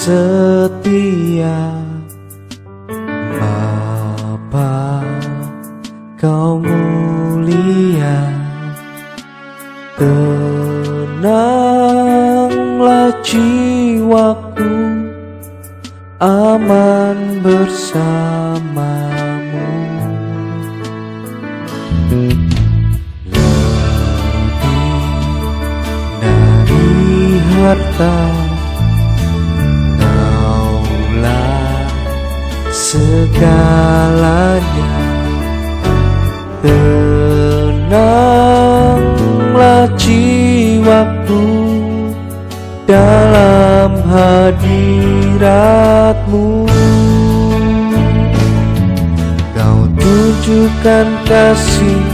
setia. Bapa, kau mulia, tenanglah jiwaku, aman bersamamu. Lebih dari harta, Kaulah segalanya. Tenanglah jiwaku dalam hadirat-Mu. Kau tunjukkan kasih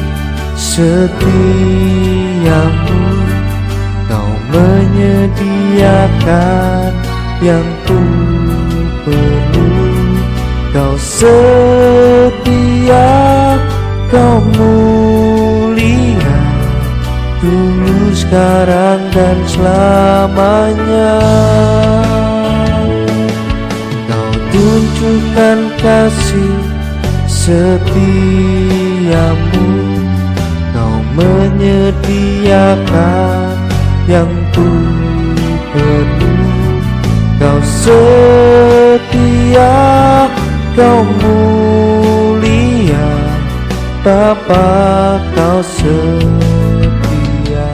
setiamu, Kau menyediakan yang ku perlu. Kau setia, Kau mulia, dulu, sekarang, dan selamanya. Kau tunjukkan kasih setiamu, Kau menyediakan yang ku perlu. Kau setia, Kau mulia, Bapa, Kau setia.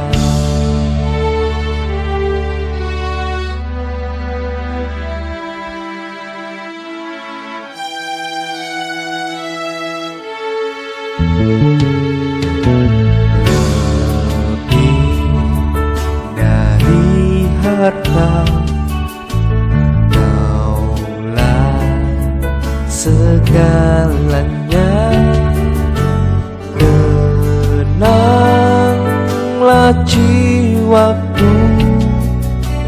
Lebih dari harta, Kaulah segalanya. Tenanglah jiwaku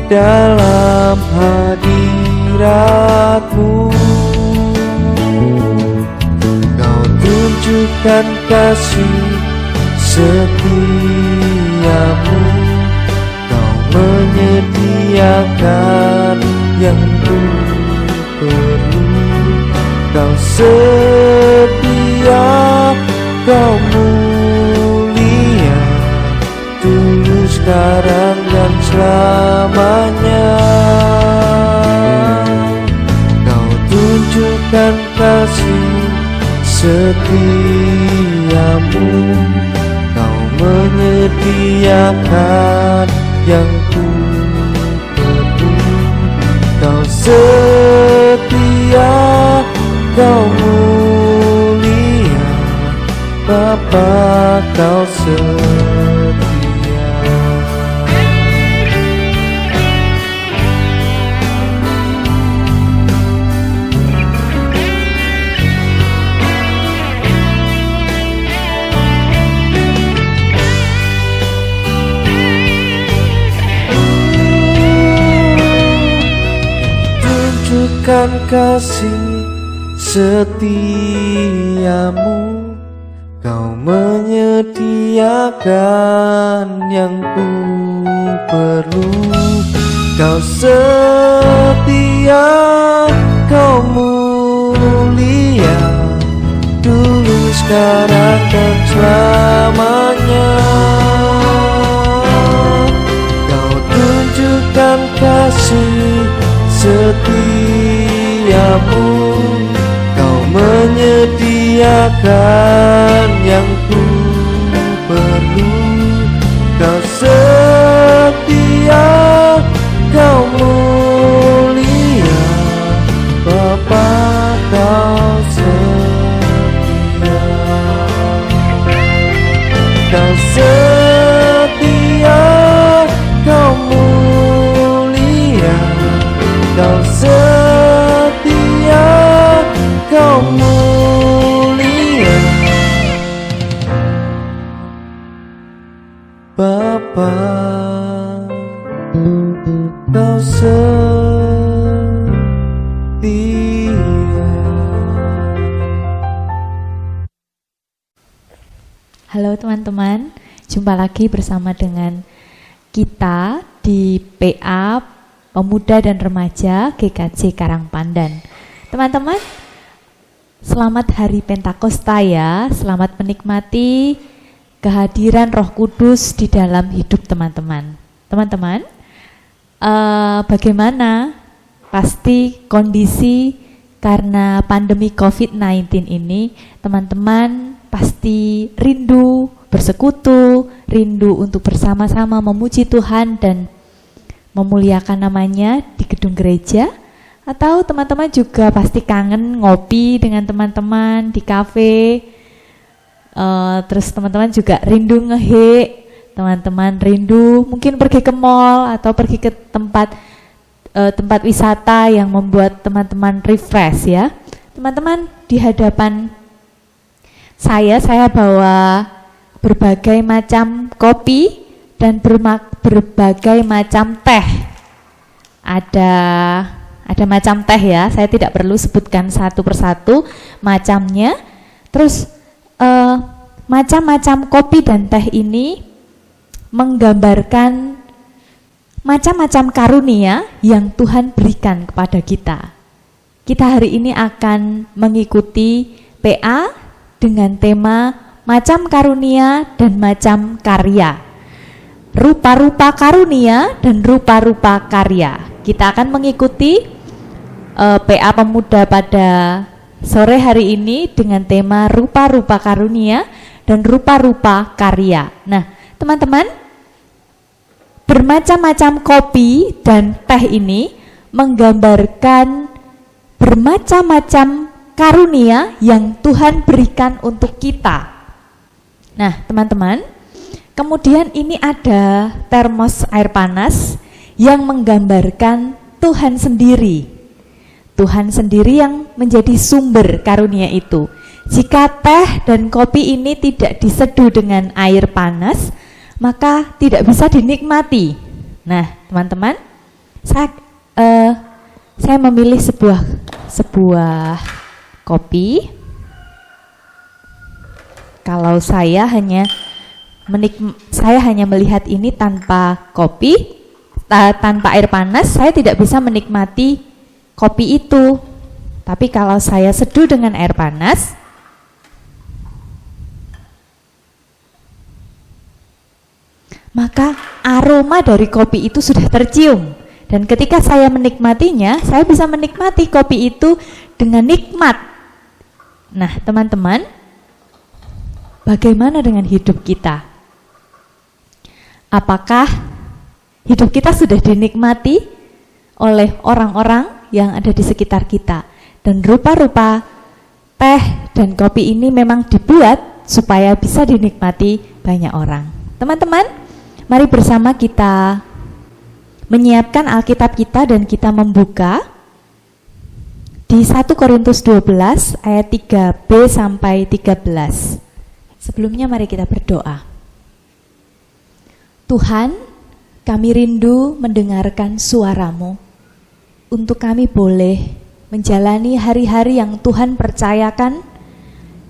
dalam hadirat-Mu. Kau tunjukkan kasih setiamu, Kau menyediakan yang ku perlu. Kau setia, Kau mulia, dulu, sekarang, dan selamanya. Kau tunjukkan kasih setiamu, Kau menyediakan yang ku perlu. Kau setia, Kau mulia, Bapa, Kau setia. Tunjukkan kasih setiamu, Kau menyediakan yang ku perlu. Kau setia, Kau mulia, dulu, sekarang, dan selamanya. Kau tunjukkan kasih setiamu, Kau menyediakan yang ku perlu. Kau setia, Kau mulia, Bapa, Kau setia. Kau setia, Kau mulia, Kau setia, Kau mulia, Bapa, Kau setia. Halo teman-teman, jumpa lagi bersama dengan kita di PA Pemuda dan Remaja GKJ Karangpandan. Teman-teman, selamat Hari Pentakosta ya. Selamat menikmati kehadiran Roh Kudus di dalam hidup teman-teman. Teman-teman, bagaimana? Pasti kondisi karena pandemi COVID-19 ini, teman-teman pasti rindu bersekutu, rindu untuk bersama-sama memuji Tuhan dan memuliakan namanya di gedung gereja. Atau teman-teman juga pasti kangen ngopi dengan teman-teman di kafe. Terus teman-teman juga rindu teman-teman rindu mungkin pergi ke mall atau pergi ke tempat wisata yang membuat teman-teman refresh ya. Teman-teman, di hadapan saya bawa berbagai macam kopi dan berbagai macam teh. Ada macam teh ya, saya tidak perlu sebutkan satu persatu macamnya. Terus macam-macam kopi dan teh ini menggambarkan macam-macam karunia yang Tuhan berikan kepada kita. Kita hari ini akan mengikuti PA dengan tema macam karunia dan macam karya. Rupa-rupa karunia dan rupa-rupa karya. Kita akan mengikuti PA Pemuda pada sore hari ini dengan tema rupa-rupa karunia dan rupa-rupa karya. Nah, teman-teman, bermacam-macam kopi dan teh ini menggambarkan bermacam-macam karunia yang Tuhan berikan untuk kita. Nah, teman-teman, kemudian ini ada termos air panas yang menggambarkan Tuhan sendiri. Tuhan sendiri yang menjadi sumber karunia itu. Jika teh dan kopi ini tidak diseduh dengan air panas, maka tidak bisa dinikmati. Nah, teman-teman, saya memilih sebuah kopi. Kalau saya hanya melihat ini tanpa kopi, tanpa air panas, saya tidak bisa menikmati kopi itu. Tapi kalau saya seduh dengan air panas, maka aroma dari kopi itu sudah tercium. Dan ketika saya menikmatinya, saya bisa menikmati kopi itu dengan nikmat. Nah, teman-teman, bagaimana dengan hidup kita? Apakah hidup kita sudah dinikmati oleh orang-orang yang ada di sekitar kita? Dan rupa-rupa teh dan kopi ini memang dibuat supaya bisa dinikmati banyak orang. Teman-teman, mari bersama kita menyiapkan Alkitab kita dan kita membuka di 1 Korintus 12 ayat 3b sampai 13. Sebelumnya mari kita berdoa. Tuhan, kami rindu mendengarkan suara-Mu untuk kami boleh menjalani hari-hari yang Tuhan percayakan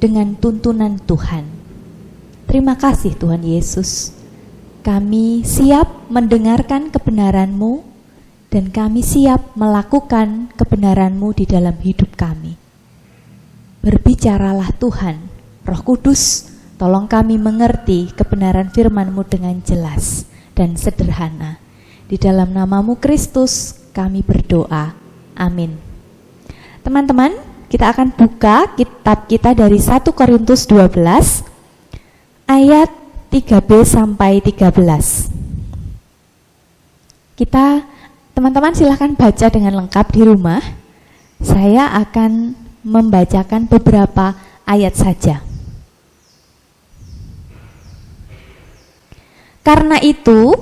dengan tuntunan Tuhan. Terima kasih Tuhan Yesus. Kami siap mendengarkan kebenaran-Mu dan kami siap melakukan kebenaran-Mu di dalam hidup kami. Berbicaralah Tuhan, Roh Kudus, tolong kami mengerti kebenaran firman-Mu dengan jelas dan sederhana. Di dalam nama-Mu Kristus kami berdoa. Amin. Teman-teman, kita akan buka kitab kita dari 1 Korintus 12 ayat 3b sampai 13. Teman-teman silahkan baca dengan lengkap di rumah. Saya akan membacakan beberapa ayat saja. Karena itu,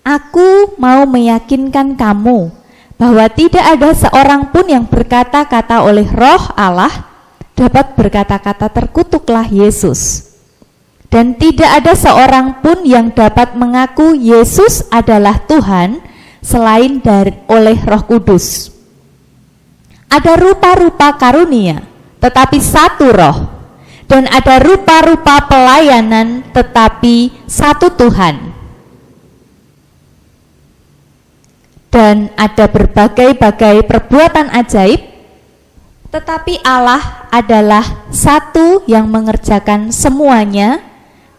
aku mau meyakinkan kamu bahwa tidak ada seorang pun yang berkata-kata oleh Roh Allah dapat berkata-kata terkutuklah Yesus. Dan tidak ada seorang pun yang dapat mengaku Yesus adalah Tuhan selain oleh Roh Kudus. Ada rupa-rupa karunia, tetapi satu Roh. Dan ada rupa-rupa pelayanan, tetapi satu Tuhan. dan ada berbagai-bagai perbuatan ajaib, tetapi Allah adalah satu yang mengerjakan semuanya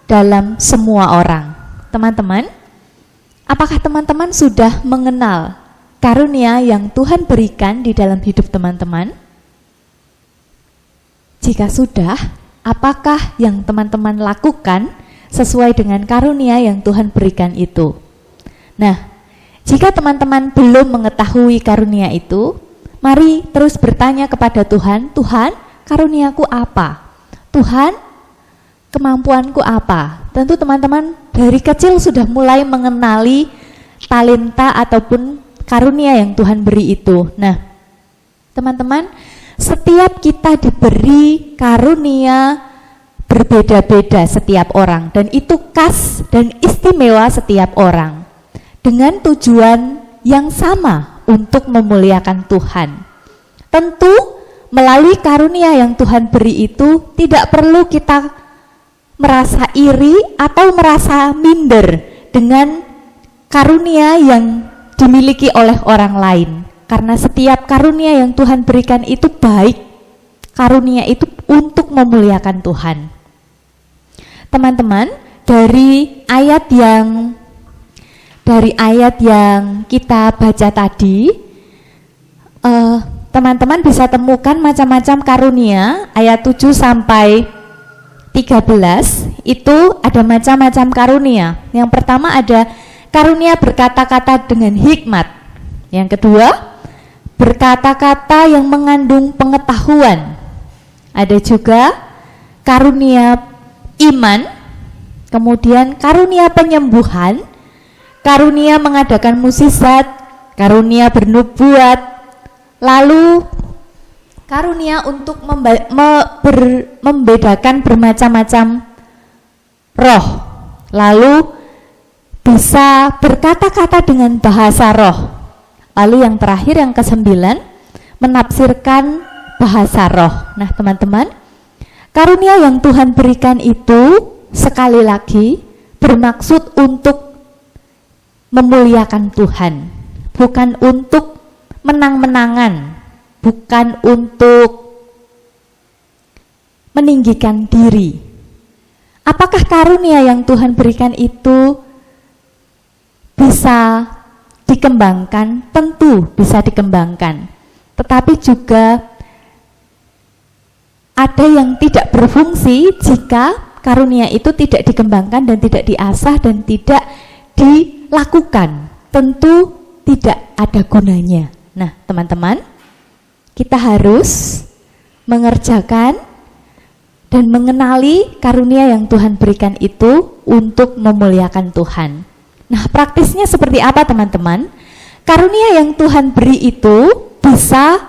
dalam semua orang. Teman-teman, apakah teman-teman sudah mengenal karunia yang Tuhan berikan di dalam hidup teman-teman? Jika sudah, apakah yang teman-teman lakukan sesuai dengan karunia yang Tuhan berikan itu? Nah, jika teman-teman belum mengetahui karunia itu, mari terus bertanya kepada Tuhan, Tuhan, karuniaku apa? Tuhan, kemampuanku apa? Tentu teman-teman dari kecil sudah mulai mengenali talenta ataupun karunia yang Tuhan beri itu. Nah, teman-teman, setiap kita diberi karunia berbeda-beda setiap orang, dan itu khas dan istimewa setiap orang, dengan tujuan yang sama untuk memuliakan Tuhan. Tentu melalui karunia yang Tuhan beri itu tidak perlu kita merasa iri atau merasa minder dengan karunia yang dimiliki oleh orang lain, karena setiap karunia yang Tuhan berikan itu baik. Karunia itu untuk memuliakan Tuhan. Teman-teman, dari ayat yang kita baca tadi, teman-teman bisa temukan macam-macam karunia. Ayat 7 sampai 13 itu ada macam-macam karunia. Yang pertama ada karunia berkata-kata dengan hikmat. Yang kedua, berkata-kata yang mengandung pengetahuan. Ada juga karunia iman, kemudian karunia penyembuhan, karunia mengadakan mukjizat, karunia bernubuat, lalu karunia untuk membedakan bermacam-macam roh, lalu bisa berkata-kata dengan bahasa roh, lalu yang terakhir yang ke-9 menafsirkan bahasa roh. Nah teman-teman, karunia yang Tuhan berikan itu sekali lagi bermaksud untuk memuliakan Tuhan, bukan untuk menang-menangan, bukan untuk meninggikan diri. Apakah karunia yang Tuhan berikan itu bisa dikembangkan? Tentu bisa dikembangkan, tetapi juga ada yang tidak berfungsi jika karunia itu tidak dikembangkan dan tidak diasah dan tidak dilakukan, tentu tidak ada gunanya. Nah teman-teman, kita harus mengerjakan dan mengenali karunia yang Tuhan berikan itu untuk memuliakan Tuhan. Nah praktisnya seperti apa teman-teman? Karunia yang Tuhan beri itu bisa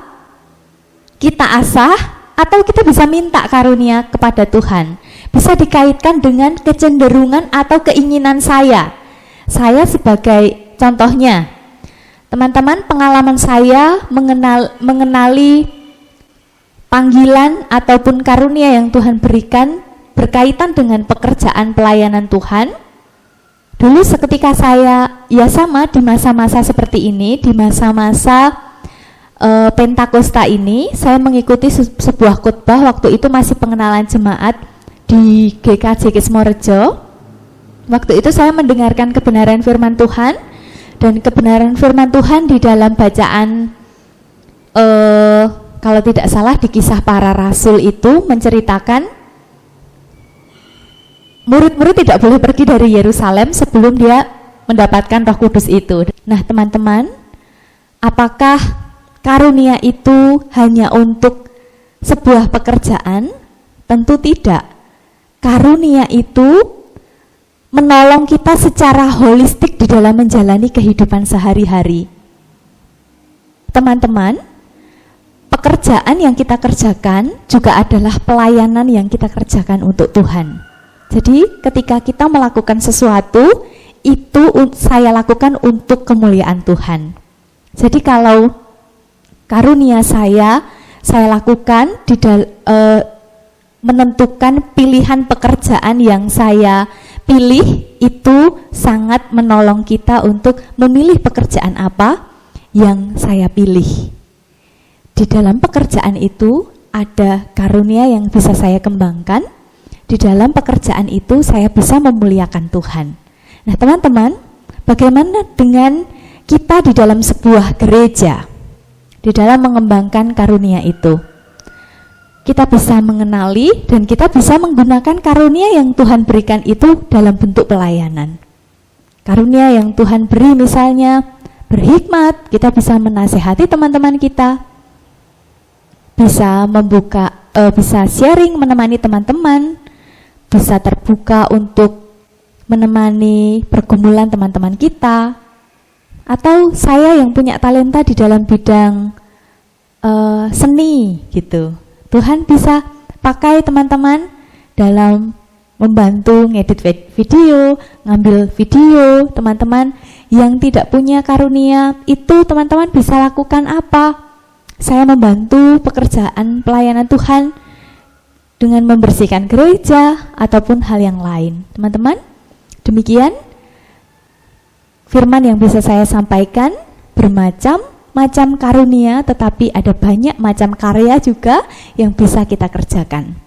kita asah atau kita bisa minta karunia kepada Tuhan. Bisa dikaitkan dengan kecenderungan atau keinginan saya. Saya sebagai contohnya, teman-teman, pengalaman saya mengenali panggilan ataupun karunia yang Tuhan berikan berkaitan dengan pekerjaan pelayanan Tuhan. Dulu seketika saya, ya sama di masa-masa seperti ini, di masa-masa Pentakosta ini, saya mengikuti sebuah khotbah. Waktu itu masih pengenalan jemaat di GKJ Kismorejo. Waktu itu saya mendengarkan kebenaran firman Tuhan, dan kebenaran firman Tuhan di dalam bacaan kalau tidak salah di Kisah Para Rasul itu menceritakan murid-murid tidak boleh pergi dari Yerusalem sebelum dia mendapatkan Roh Kudus itu. Nah teman-teman, apakah karunia itu hanya untuk sebuah pekerjaan? Tentu tidak. Karunia itu menolong kita secara holistik di dalam menjalani kehidupan sehari-hari. Teman-teman, pekerjaan yang kita kerjakan juga adalah pelayanan yang kita kerjakan untuk Tuhan. Jadi ketika kita melakukan sesuatu, itu saya lakukan untuk kemuliaan Tuhan. Jadi kalau karunia saya lakukan di menentukan pilihan pekerjaan yang saya pilih, itu sangat menolong kita untuk memilih pekerjaan apa yang saya pilih. Di dalam pekerjaan itu ada karunia yang bisa saya kembangkan. Di dalam pekerjaan itu saya bisa memuliakan Tuhan. Nah teman-teman, bagaimana dengan kita di dalam sebuah gereja? Di dalam mengembangkan karunia itu, kita bisa mengenali dan kita bisa menggunakan karunia yang Tuhan berikan itu dalam bentuk pelayanan. Karunia yang Tuhan beri misalnya berhikmat, kita bisa menasehati teman-teman kita, bisa bisa sharing menemani teman-teman, bisa terbuka untuk menemani pergumulan teman-teman kita. Atau saya yang punya talenta di dalam bidang seni gitu, Tuhan bisa pakai teman-teman dalam membantu ngedit video, ngambil video. Teman-teman yang tidak punya karunia itu, teman-teman bisa lakukan apa? Saya membantu pekerjaan pelayanan Tuhan dengan membersihkan gereja ataupun hal yang lain. Teman-teman, demikian firman yang bisa saya sampaikan, bermacam-macam karunia, tetapi ada banyak macam karya juga yang bisa kita kerjakan.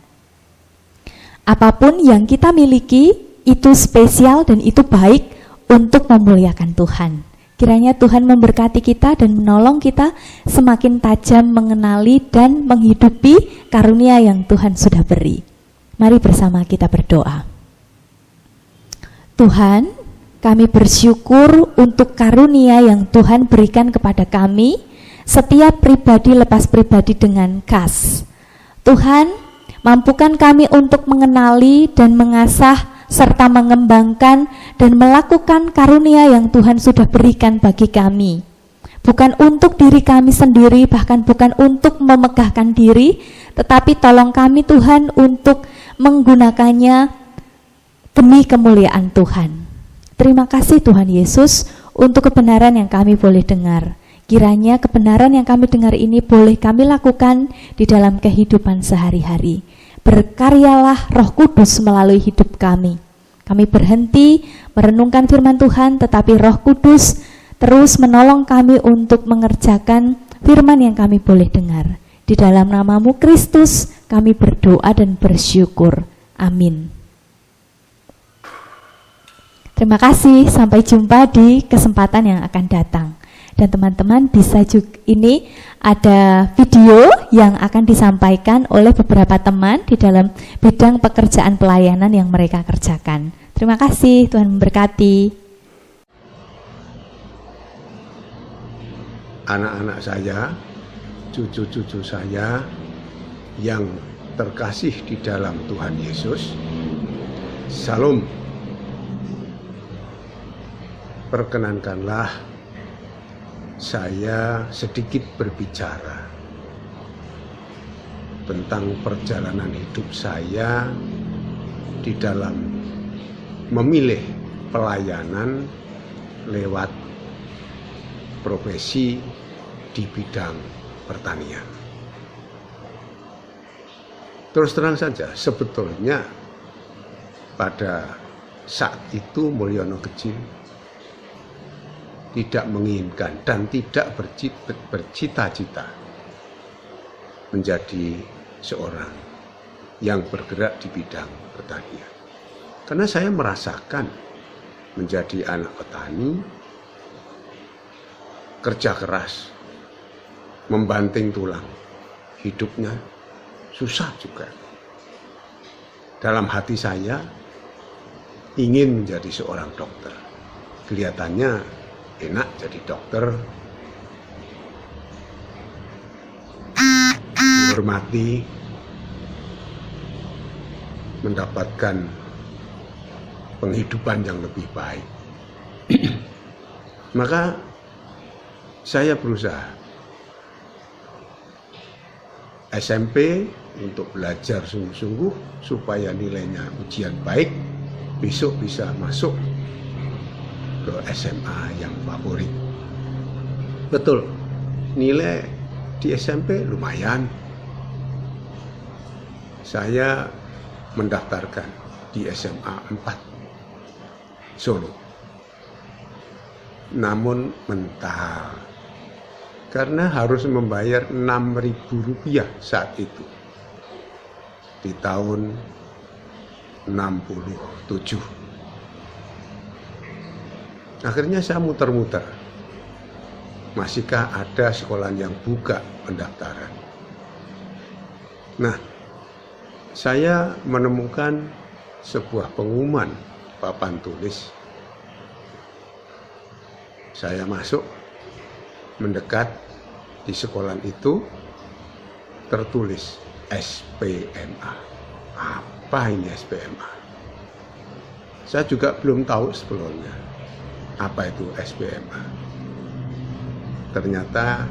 Apapun yang kita miliki itu spesial dan itu baik untuk memuliakan Tuhan. Kiranya Tuhan memberkati kita dan menolong kita semakin tajam mengenali dan menghidupi karunia yang Tuhan sudah beri. Mari bersama kita berdoa. Tuhan, kami bersyukur untuk karunia yang Tuhan berikan kepada kami, setiap pribadi lepas pribadi dengan khas. Tuhan, mampukan kami untuk mengenali dan mengasah serta mengembangkan dan melakukan karunia yang Tuhan sudah berikan bagi kami. Bukan untuk diri kami sendiri, bahkan bukan untuk memegahkan diri, tetapi tolong kami Tuhan untuk menggunakannya demi kemuliaan Tuhan. Terima kasih Tuhan Yesus untuk kebenaran yang kami boleh dengar. Kiranya kebenaran yang kami dengar ini boleh kami lakukan di dalam kehidupan sehari-hari. Berkaryalah Roh Kudus melalui hidup kami. Kami berhenti merenungkan firman Tuhan, tetapi Roh Kudus terus menolong kami untuk mengerjakan firman yang kami boleh dengar. Di dalam nama-Mu Kristus kami berdoa dan bersyukur. Amin. Terima kasih, sampai jumpa di kesempatan yang akan datang. Dan teman-teman bisa juga, ini ada video yang akan disampaikan oleh beberapa teman di dalam bidang pekerjaan pelayanan yang mereka kerjakan. Terima kasih, Tuhan memberkati. Anak-anak saya, cucu-cucu saya yang terkasih di dalam Tuhan Yesus, Salam. Perkenankanlah saya sedikit berbicara tentang perjalanan hidup saya di dalam memilih pelayanan lewat profesi di bidang pertanian. Terus terang saja, sebetulnya pada saat itu Mulyono kecil tidak menginginkan dan tidak bercita-cita menjadi seorang yang bergerak di bidang pertanian. Karena saya merasakan menjadi anak petani, kerja keras, membanting tulang, hidupnya susah juga. Dalam hati saya ingin menjadi seorang dokter. Kelihatannya enak jadi dokter, dihormati, mendapatkan penghidupan yang lebih baik. Maka saya berusaha SMP untuk belajar sungguh-sungguh supaya nilainya ujian baik, besok bisa masuk ke SMA yang favorit. Betul, nilai di SMP lumayan. Saya mendaftarkan di SMA 4 Solo. Namun mentah karena harus membayar Rp6.000 saat itu di tahun 67. Akhirnya saya muter-muter, masihkah ada sekolah yang buka pendaftaran. Nah, saya menemukan sebuah pengumuman papan tulis. Saya masuk, mendekat, di sekolah itu tertulis SPMA. Apa ini SPMA? Saya juga belum tahu sebelumnya apa itu SPMA. Ternyata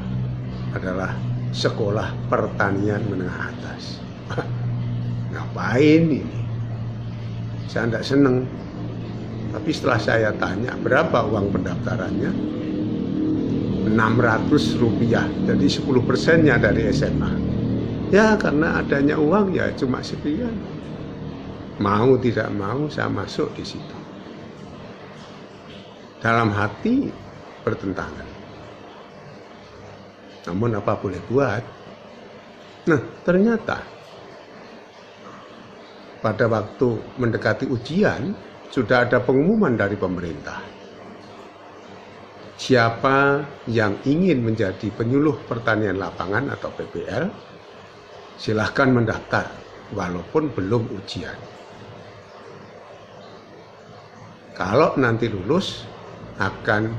adalah sekolah pertanian menengah atas. Ngapain ini? Saya tidak seneng. Tapi setelah saya tanya berapa uang pendaftarannya, Rp600, jadi 10%-nya dari SMA. Ya karena adanya uang ya cuma sekian. Mau tidak mau saya masuk di situ. Dalam hati bertentangan. Namun apa boleh buat? Nah ternyata pada waktu mendekati ujian sudah ada pengumuman dari pemerintah. Siapa yang ingin menjadi penyuluh pertanian lapangan atau PPL, silahkan mendaftar walaupun belum ujian. Kalau nanti lulus akan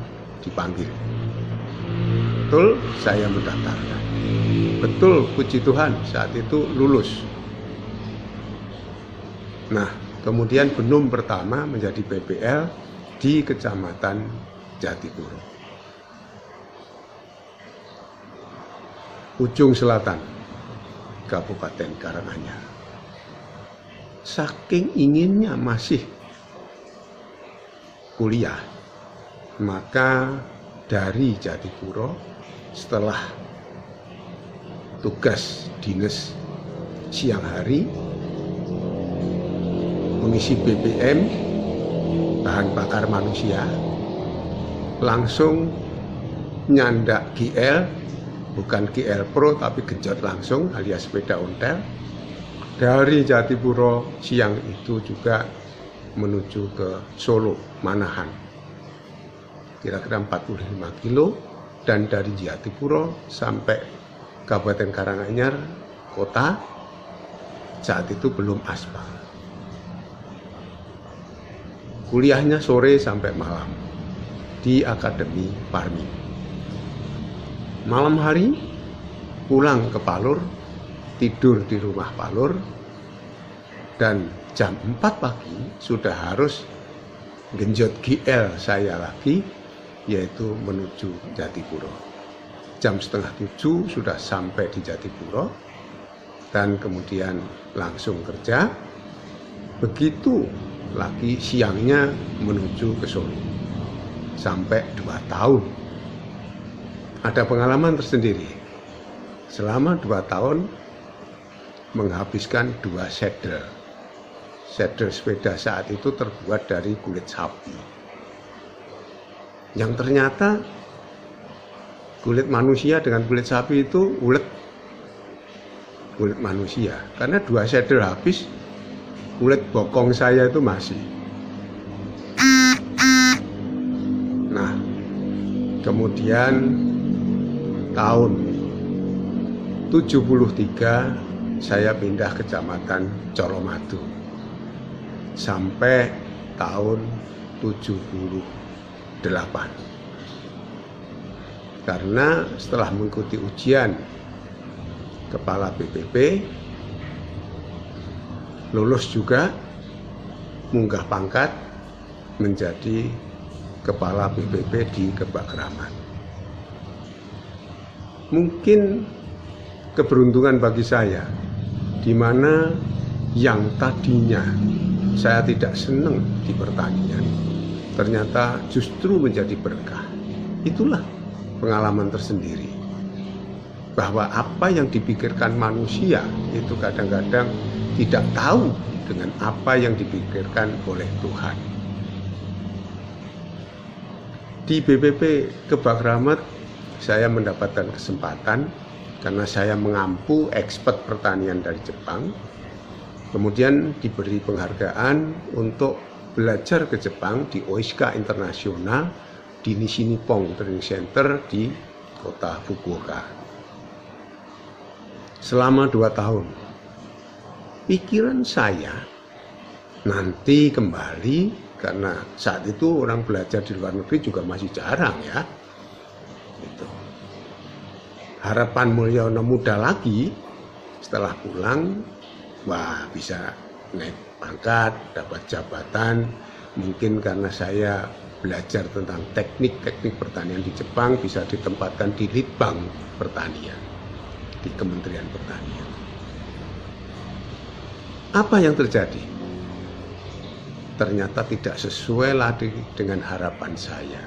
dipanggil. Betul, saya mendaftarkan. Betul, puji Tuhan, saat itu lulus. Nah, kemudian benum pertama menjadi PPL di Kecamatan Jatipuro, ujung selatan Kabupaten Karanganyar. Saking inginnya masih kuliah, maka dari Jatipuro setelah tugas dinas siang hari mengisi BBM bahan bakar manusia, langsung nyandak GL, bukan GL Pro tapi genjot langsung alias sepeda ontel. Dari Jatipuro siang itu juga menuju ke Solo, Manahan, kira-kira 45 kilo, dan dari Jatipuro sampai Kabupaten Karanganyar kota saat itu belum aspal. Kuliahnya sore sampai malam di Akademi Parmi. Malam hari pulang ke Palur, tidur di rumah Palur, dan jam 4 pagi sudah harus genjot GL saya lagi, yaitu menuju Jatipuro. Jam setengah 7 sudah sampai di Jatipuro, dan kemudian langsung kerja. Begitu lagi siangnya menuju ke Solo. Sampai 2 tahun. Ada pengalaman tersendiri. Selama 2 tahun menghabiskan 2 saddle. Saddle sepeda saat itu terbuat dari kulit sapi. Yang ternyata kulit manusia dengan kulit sapi itu ulet kulit manusia. Karena 2 saddle habis, kulit bokong saya itu masih. Nah, kemudian tahun 73 saya pindah ke Kecamatan Colomadu sampai tahun 78. Karena setelah mengikuti ujian kepala BPP, lulus juga, munggah pangkat menjadi kepala BPP di Kebak Keramat. Mungkin keberuntungan bagi saya, di mana yang tadinya saya tidak senang di pertanian, ternyata justru menjadi berkah. Itulah pengalaman tersendiri, bahwa apa yang dipikirkan manusia itu kadang-kadang tidak tahu dengan apa yang dipikirkan oleh Tuhan. Di BPP Kebak Keramat saya mendapatkan kesempatan karena saya mengampu expert pertanian dari Jepang. Kemudian diberi penghargaan untuk belajar ke Jepang di Oishika Internasional di Nishi-Nippon Training Center di kota Fukuoka. Selama 2 tahun, pikiran saya nanti kembali, karena saat itu orang belajar di luar negeri juga masih jarang ya. Gitu. Harapan Mulyono muda lagi, setelah pulang, wah bisa naik pangkat, dapat jabatan. Mungkin karena saya belajar tentang teknik-teknik pertanian di Jepang, bisa ditempatkan di Litbang Pertanian, di Kementerian Pertanian. Apa yang terjadi? Ternyata tidak sesuai lagi dengan harapan saya.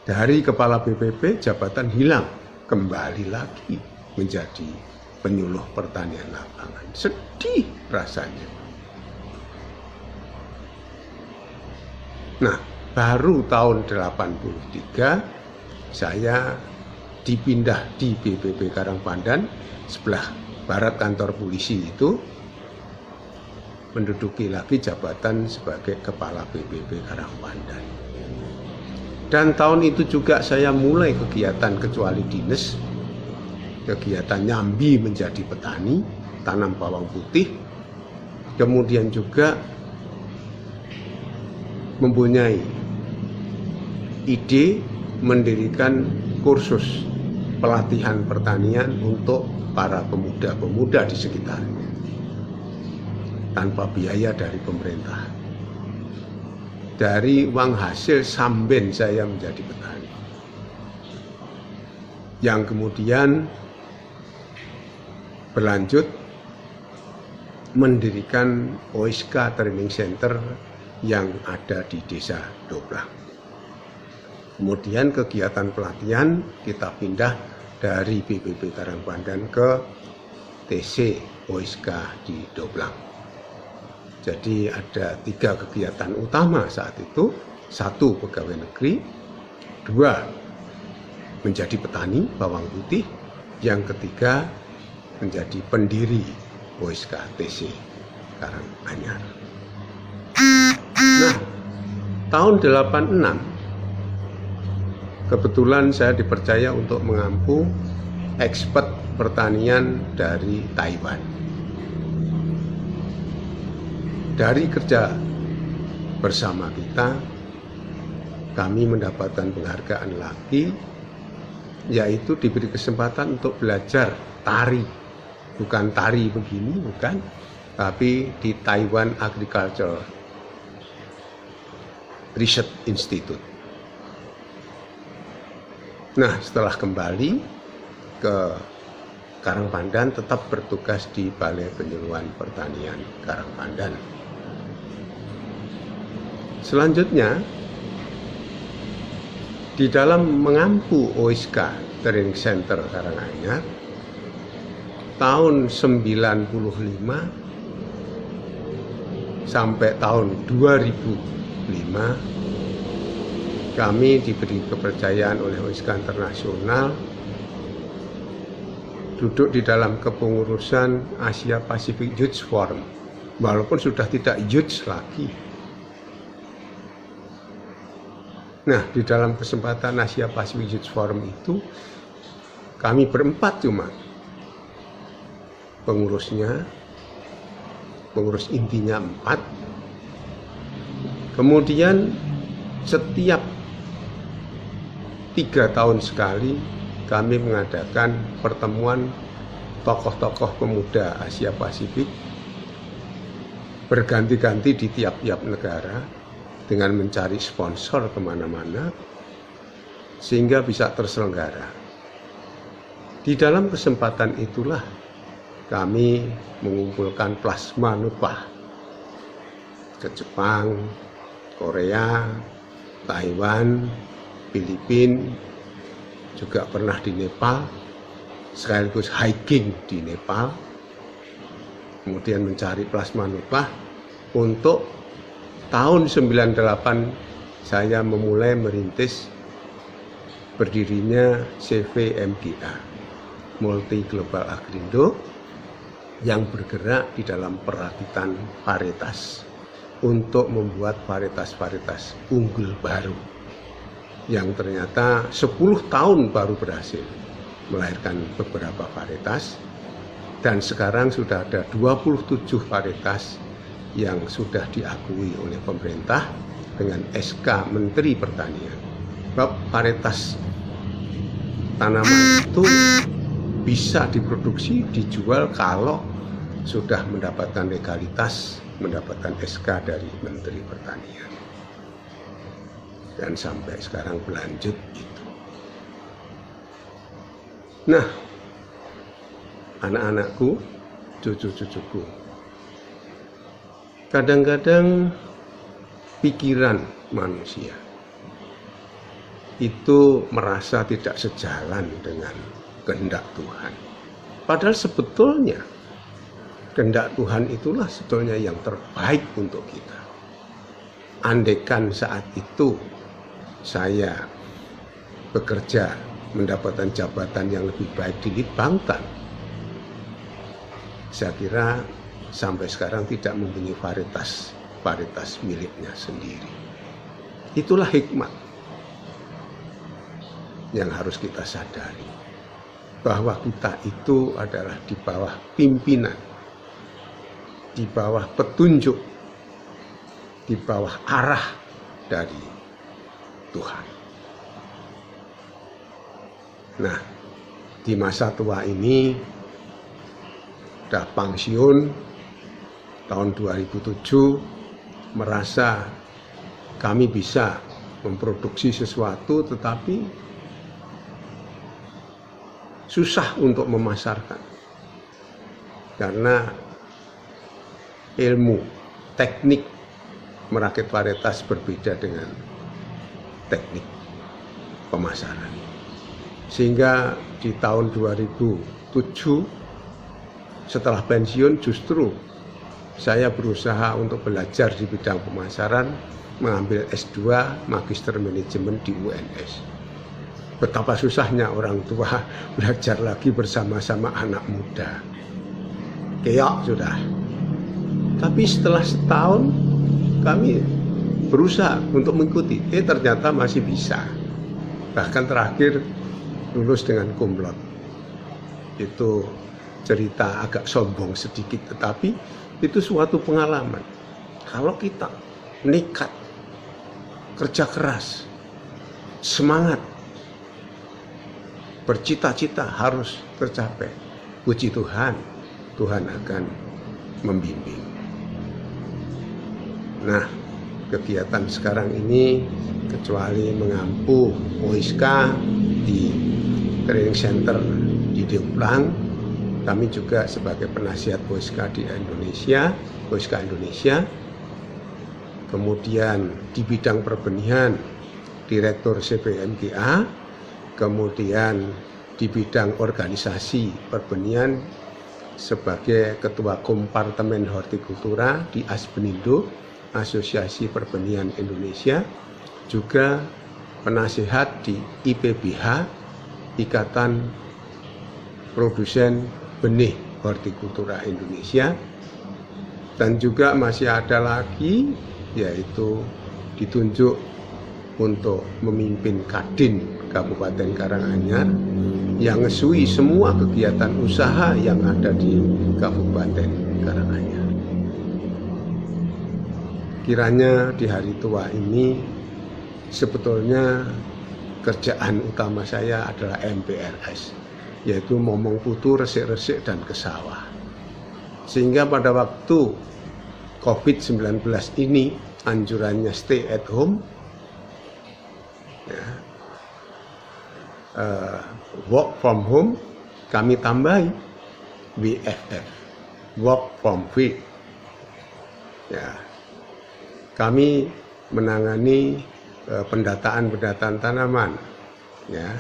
Dari kepala BPP, jabatan hilang, kembali lagi menjadi penyuluh pertanian lapangan. Sedih rasanya. Nah, baru tahun 83 saya dipindah di BPP Karangpandan, sebelah barat kantor polisi itu, menduduki lagi jabatan sebagai kepala BPP Karangpandan. Dan tahun itu juga saya mulai kegiatan kecuali dinas, kegiatan nyambi menjadi petani, tanam bawang putih, kemudian juga mempunyai ide mendirikan kursus pelatihan pertanian untuk para pemuda-pemuda di sekitarnya, tanpa biaya dari pemerintah. Dari uang hasil samben saya menjadi petani, yang kemudian berlanjut mendirikan Oishika Training Center yang ada di desa Doblang. Kemudian kegiatan pelatihan kita pindah dari BPP Karangpandan ke TC Oishika di Doblang. Jadi ada 3 kegiatan utama saat itu. 1 pegawai negeri, 2 menjadi petani bawang putih, yang ketiga menjadi pendiri Oishika TC Karanganyar. Nah, tahun 86 kebetulan saya dipercaya untuk mengampu expert pertanian dari Taiwan. Dari kerja bersama kita, kami mendapatkan penghargaan lagi, yaitu diberi kesempatan untuk belajar tari. Bukan tari begini, bukan, tapi di Taiwan Agriculture Research Institute. Nah, setelah kembali ke Karangpandan, tetap bertugas di Balai Penyuluhan Pertanian Karangpandan. Selanjutnya, di dalam mengampu Oishika Training Center Karanganyar, tahun 95 sampai tahun 2005, kami diberi kepercayaan oleh Oishika Internasional duduk di dalam kepengurusan Asia Pacific Youth Forum, walaupun sudah tidak youth lagi. Nah, di dalam kesempatan Asia Pacific Youth Forum itu, kami berempat cuma pengurusnya, pengurus intinya 4. Kemudian setiap 3 tahun sekali kami mengadakan pertemuan tokoh-tokoh pemuda Asia Pasifik berganti-ganti di tiap-tiap negara dengan mencari sponsor kemana-mana sehingga bisa terselenggara. Di dalam kesempatan itulah kami mengumpulkan plasma nupah ke Jepang, Korea, Taiwan, Filipina, juga pernah di Nepal, sekaligus hiking di Nepal, kemudian mencari plasma nupah. Untuk tahun 98 saya memulai merintis berdirinya CVMGA, Multi Global Agrindo, yang bergerak di dalam perakitan varietas untuk membuat varietas-varietas unggul baru yang ternyata 10 tahun baru berhasil melahirkan beberapa varietas, dan sekarang sudah ada 27 varietas yang sudah diakui oleh pemerintah dengan SK Menteri Pertanian. Sebab varietas tanaman itu bisa diproduksi, dijual kalau sudah mendapatkan legalitas, mendapatkan SK dari Menteri Pertanian. Dan sampai sekarang berlanjut itu. Nah, anak-anakku, cucu-cucuku, kadang-kadang pikiran manusia itu merasa tidak sejalan dengan kehendak Tuhan. Padahal sebetulnya kehendak Tuhan itulah sebetulnya yang terbaik untuk kita. Andaikan saat itu saya bekerja mendapatkan jabatan yang lebih baik di Litbangtan, saya kira sampai sekarang tidak mempunyai varietas miliknya sendiri. Itulah hikmat yang harus kita sadari, bahwa kita itu adalah di bawah pimpinan, di bawah petunjuk, di bawah arah dari Tuhan. Nah, di masa tua ini sudah pensiun tahun 2007, merasa kami bisa memproduksi sesuatu tetapi susah untuk memasarkan karena ilmu teknik merakit varietas berbeda dengan teknik pemasaran. Sehingga di tahun 2007 setelah pensiun justru saya berusaha untuk belajar di bidang pemasaran, mengambil S2 Magister Manajemen di UNS. Betapa susahnya orang tua belajar lagi bersama-sama anak muda. Keok sudah. Tapi setelah setahun kami berusaha untuk mengikuti. Ternyata masih bisa. Bahkan terakhir lulus dengan cum laude. Itu cerita agak sombong sedikit, tetapi itu suatu pengalaman. Kalau kita nekat, kerja keras, semangat, bercita-cita harus tercapai, puji Tuhan, Tuhan akan membimbing. Nah, kegiatan sekarang ini kecuali mengampu OISK di training center di Deumplang, kami juga sebagai penasihat OISK di Indonesia, OISK Indonesia, kemudian di bidang perbenihan Direktur CVMGA, kemudian di bidang organisasi perbenihan sebagai Ketua Kompartemen Hortikultura di Asbenindo, Asosiasi Perbenihan Indonesia, juga penasihat di IPBH, Ikatan Produsen Benih Hortikultura Indonesia, dan juga masih ada lagi yaitu ditunjuk untuk memimpin Kadin Kabupaten Karanganyar yang ngesui semua kegiatan usaha yang ada di Kabupaten Karanganyar. Kiranya di hari tua ini sebetulnya kerjaan utama saya adalah MPRS, yaitu momong putu, resik-resik, dan ke sawah. Sehingga pada waktu COVID-19 ini anjurannya stay at home, ya, work from home, kami tambahi WFF, work from field. Ya, kami menangani pendataan tanaman, ya,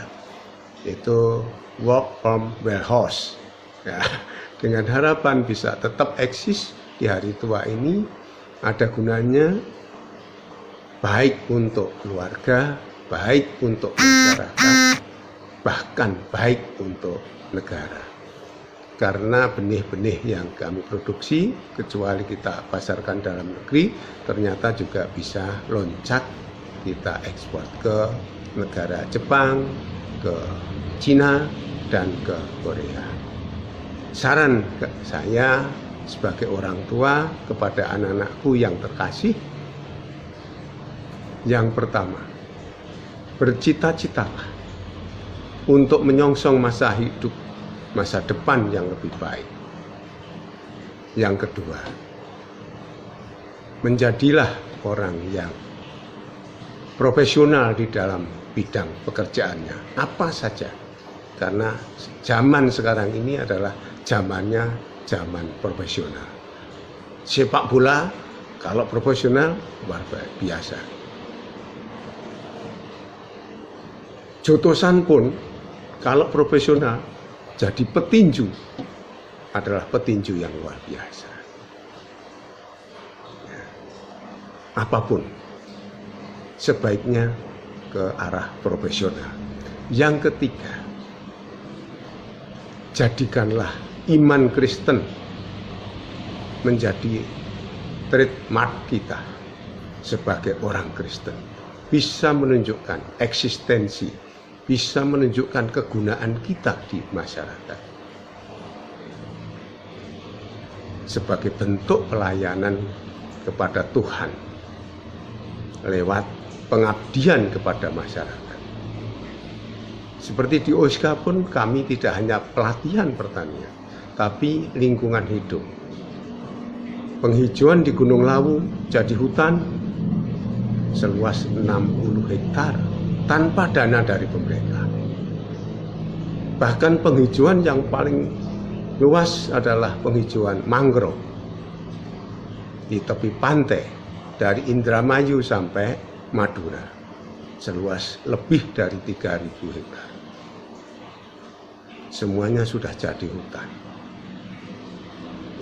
itu work from warehouse, ya, dengan harapan bisa tetap eksis di hari tua ini, ada gunanya baik untuk keluarga, baik untuk masyarakat, bahkan baik untuk negara. Karena benih-benih yang kami produksi, kecuali kita pasarkan dalam negeri, ternyata juga bisa loncat kita ekspor ke negara Jepang, ke Cina, dan ke Korea. Saran saya sebagai orang tua kepada anak-anakku yang terkasih, yang pertama, bercita-citalah untuk menyongsong masa hidup, masa depan yang lebih baik. Yang kedua, menjadilah orang yang profesional di dalam bidang pekerjaannya, apa saja. Karena zaman sekarang ini adalah zamannya zaman profesional. Sepak bola, kalau profesional, luar biasa. Jotosan pun, kalau profesional, jadi petinju, adalah petinju yang luar biasa. Ya. Apapun, sebaiknya ke arah profesional. Yang ketiga, jadikanlah iman Kristen menjadi trademark kita sebagai orang Kristen. Bisa menunjukkan eksistensi, bisa menunjukkan kegunaan kita di masyarakat. Sebagai bentuk pelayanan kepada Tuhan lewat pengabdian kepada masyarakat. Seperti di OSKA pun kami tidak hanya pelatihan pertanian, tapi lingkungan hidup. Penghijauan di Gunung Lawu jadi hutan seluas 60 hektar tanpa dana dari pemerintah. Bahkan penghijauan yang paling luas adalah penghijauan mangrove di tepi pantai dari Indramayu sampai Madura, seluas lebih dari 3.000 hektar. Semuanya sudah jadi hutan.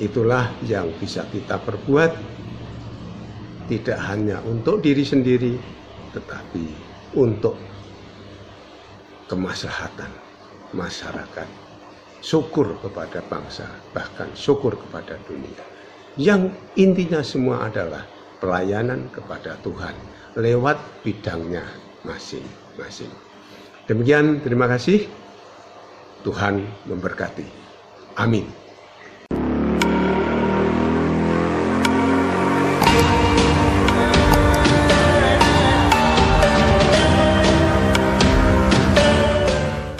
Itulah yang bisa kita perbuat, tidak hanya untuk diri sendiri, tetapi untuk kemaslahatan masyarakat. Syukur kepada bangsa, bahkan syukur kepada dunia. Yang intinya semua adalah pelayanan kepada Tuhan lewat bidangnya masing-masing. Demikian, terima kasih. Tuhan memberkati. Amin.